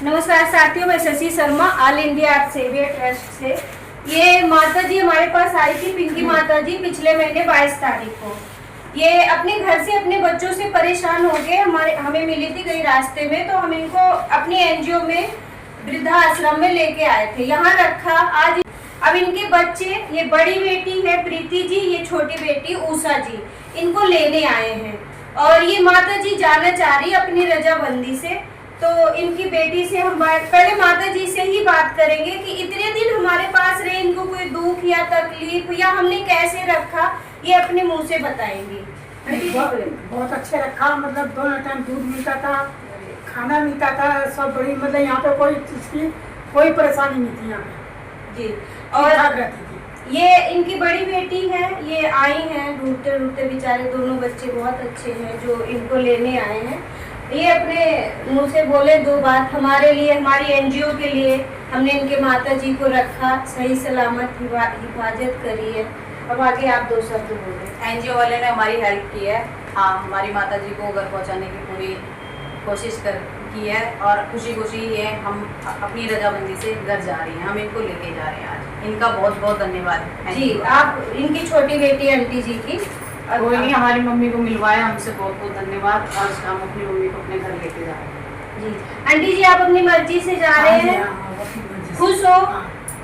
नमस्कार साथियों, मैं Shashi Sharma all India art saviour trust से। ये माता जी हमारे पास आई थी, पिंकी माता जी, पिछले महीने 22 तारीख को। ये अपने घर से अपने बच्चों से परेशान हो गए, हमें मिली थी कहीं रास्ते में, तो हम इनको अपनी एनजीओ में वृद्धा आश्रम में लेके आए थे, यहाँ रखा। आज अब इनके बच्चे, ये बड़ी बेटी है प्रीति जी, ये छोटी बेटी उषा जी, इनको लेने आए हैं और ये माता जी जाना चाह रही अपनी रजाबंदी से। तो इनकी बेटी से हम पहले माता जी से ही बात करेंगे कि इतने दिन हमारे पास रहे, इनको कोई दुख या तकलीफ या हमने कैसे रखा, ये अपने मुंह से बताएंगी। बहुत अच्छे रखा, मतलब दोनों टाइम दूध मिलता था, खाना मिलता था, सब बड़ी, मतलब यहाँ पे कोई चीज की कोई परेशानी नहीं थी यहाँ पे जी। और रहती थी। ये इनकी बड़ी बेटी है, ये आई हैं ढूंढते ढूंढते, बेचारे दोनों बच्चे बहुत अच्छे हैं जो इनको लेने आए हैं। ये अपने मुंह से बोले दो बात, हमारे लिए, हमारी एनजीओ के लिए हमने इनके माता जी को रखा, सही सलामत हिफाजत करी है। अब आगे आप दो शब्द बोले। एनजीओ वाले ने हमारी हेल्प की है। हाँ, हमारी माता जी को घर पहुंचाने की पूरी कोशिश की है और खुशी खुशी ये हम अपनी रजामंदी से घर जा रही हैं, हम इनको लेके जा रहे हैं आज। इनका बहुत बहुत धन्यवाद जी। आप इनकी छोटी बेटी आंटी जी की, कोई नहीं, हमारी मम्मी को मिलवाया, हमसे बहुत बहुत धन्यवाद। आज हम अपनी मम्मी को अपने घर लेके जा रहे हैं। जी आंटी जी, आप अपनी मर्जी से जा रहे हैं, खुश हो?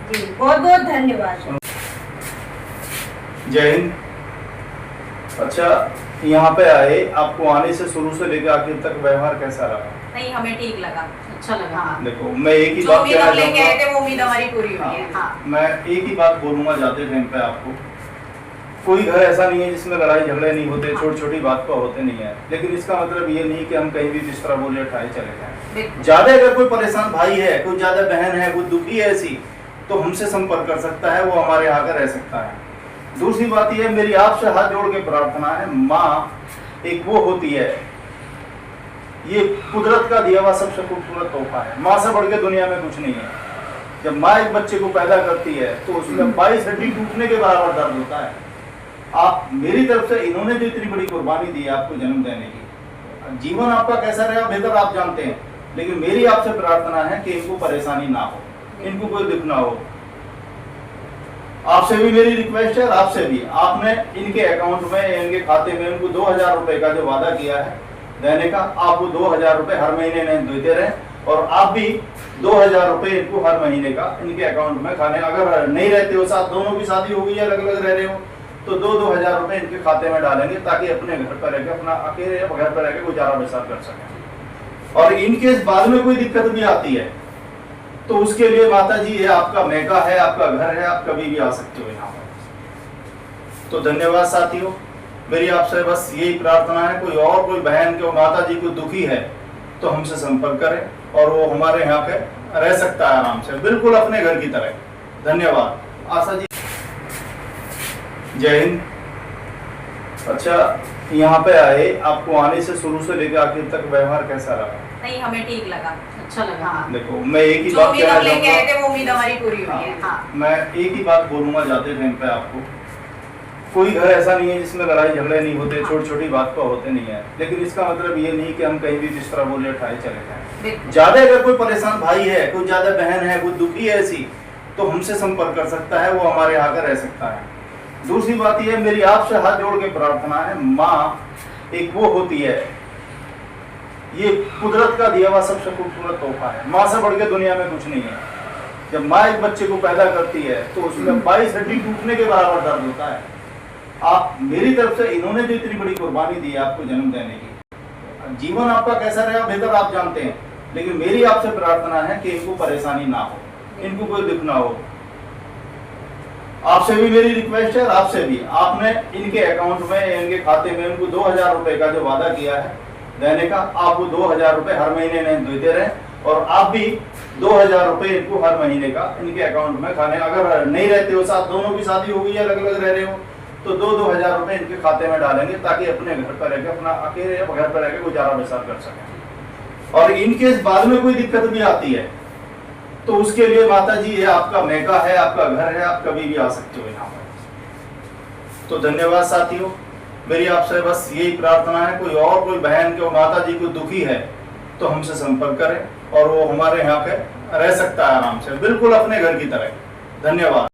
जी, बहुत बहुत धन्यवाद। जय हिंद। अच्छा, यहाँ पे आए, आपको आने से शुरू से लेकर आखिर तक व्यवहार कैसा रहा? नहीं, हमें ठीक लगा, अच्छा लगा। हाँ। देखो, मैं एक ही जो बात उम्मीद हम लेके आए थे वो उम्मीद हमारी पूरी हुई है। हाँ। मैं एक ही बात बोलूंगा जाते टाइम पे आपको, कोई घर ऐसा नहीं है जिसमें लड़ाई झगड़े नहीं होते, छोटी छोटी बात पर होते नहीं है, लेकिन इसका मतलब ये नहीं कि हम कहीं भी जिस तरह बोले उठाए चले जाएं। ज्यादा अगर कोई परेशान भाई है, कोई ज्यादा बहन है, कोई दुखी है ऐसी, तो हमसे संपर्क कर सकता है, वो हमारे यहाँ आकर रह सकता है। दूसरी बात यह, मेरी आपसे हाथ जोड़ के प्रार्थना है, माँ एक वो होती है, ये कुदरत का दिया हुआ सबसे खूबसूरत तोहफा है। माँ से बढ़ के दुनिया में कुछ नहीं है। जब माँ एक बच्चे को पैदा करती है तो उसमें 22 हड्डी टूटने के बराबर दर्द होता है। आप मेरी तरफ से, इन्होंने जो इतनी बड़ी कुर्बानी दी है आपको जन्म देने की, जीवन आपका कैसा रहेगा बेहतर आप जानते हैं, लेकिन मेरी आपसे प्रार्थना है कि इनको परेशानी ना हो, इनको कोई दुख ना हो। आपसे भी मेरी रिक्वेस्ट है, आपसे भी, आपने इनके अकाउंट में, इनके खाते में इनको 2000 रुपए का जो वादा किया है देने का, आप वो 2000 रुपए हर महीने देते रहे और आप भी 2000 रुपए इनको हर महीने का इनके अकाउंट में खाने, अगर नहीं रहते हो, साथ दोनों की शादी हो गई है, अलग अलग रह रहे हो, तो 2-2000 रुपए इनके खाते में डालेंगे ताकि अपने घर पर रहकर, अपना अकेले घर पर रहकर गुजारा बसर कर सकें। और इनके बाद में कोई दिक्कत भी आती है तो उसके लिए माता जी, ये आपका मैका है, आपका घर है, आप कभी भी आ सकते हो यहाँ पर। तो धन्यवाद साथियों, मेरी आपसे बस यही प्रार्थना है, कोई और कोई बहन को, माता जी को दुखी है तो हमसे संपर्क करें और वो हमारे यहाँ पे रह सकता है आराम से, बिल्कुल अपने घर की तरह। धन्यवाद। आशा जी, जय हिंद। अच्छा, यहाँ पे आए, आपको आने से शुरू से लेकर आखिर तक व्यवहार कैसा रहा? नहीं, हमें ठीक लगा, अच्छा लगा। हाँ। देखो, मैं एक ही जो बात उम्मीद हम लेके आए थे वो उम्मीद हमारी पूरी हुई है। हाँ। मैं एक ही बात बोलूंगा जाते टाइम पे आपको, कोई घर ऐसा नहीं है जिसमें लड़ाई झगड़े नहीं होते, छोटी छोटी बात पर होते नहीं है, लेकिन इसका मतलब ये नहीं कि हम कहीं भी जिस तरह बोले उठाए चले जाएं। ज्यादा अगर कोई परेशान भाई है, कोई ज्यादा बहन है, कोई दुखी है ऐसी, तो हमसे संपर्क कर सकता है, वो हमारे यहाँ आकर रह सकता है। दूसरी बात यह, मेरी आपसे हाथ जोड़ के प्रार्थना है, माँ एक वो होती है, ये कुदरत का दिया हुआ सबसे खूबसूरत तोहफा है। माँ से बढ़ के दुनिया में कुछ नहीं है। जब माँ एक बच्चे को पैदा करती है तो उसमें 22 हड्डी टूटने के बराबर दर्द होता है। आप मेरी तरफ से, इन्होंने जो इतनी बड़ी कुर्बानी दी है आपको जन्म देने की, जीवन आपका कैसा रहेगा बेहतर आप जानते हैं, लेकिन मेरी आपसे प्रार्थना है कि इनको परेशानी ना हो, इनको कोई दुख ना हो। आपसे भी मेरी रिक्वेस्ट है, आपसे भी, आपने इनके अकाउंट में, इनके खाते में इनको 2000 रुपए का जो वादा किया है देने का, आप वो 2000 रुपए हर महीने देते रहे और आप भी 2000 रुपए इनको हर महीने का इनके अकाउंट में खाने, अगर नहीं रहते हो, साथ दोनों की शादी हो गई है, अलग अलग रह रहे हो, तो 2-2000 रुपए इनके खाते में डालेंगे ताकि अपने घर पर रहकर, अपना अकेले घर पर रहकर गुजारा बसर कर सकें। और इनके बाद में कोई दिक्कत भी आती है तो उसके लिए माता जी, ये आपका मैका है, आपका घर है, आप कभी भी आ सकते हो यहाँ पर। तो धन्यवाद साथियों, मेरी आपसे बस यही प्रार्थना है, कोई और कोई बहन को, माता जी को दुखी है तो हमसे संपर्क करें और वो हमारे यहाँ पे रह सकता है आराम से, बिल्कुल अपने घर की तरह। धन्यवाद।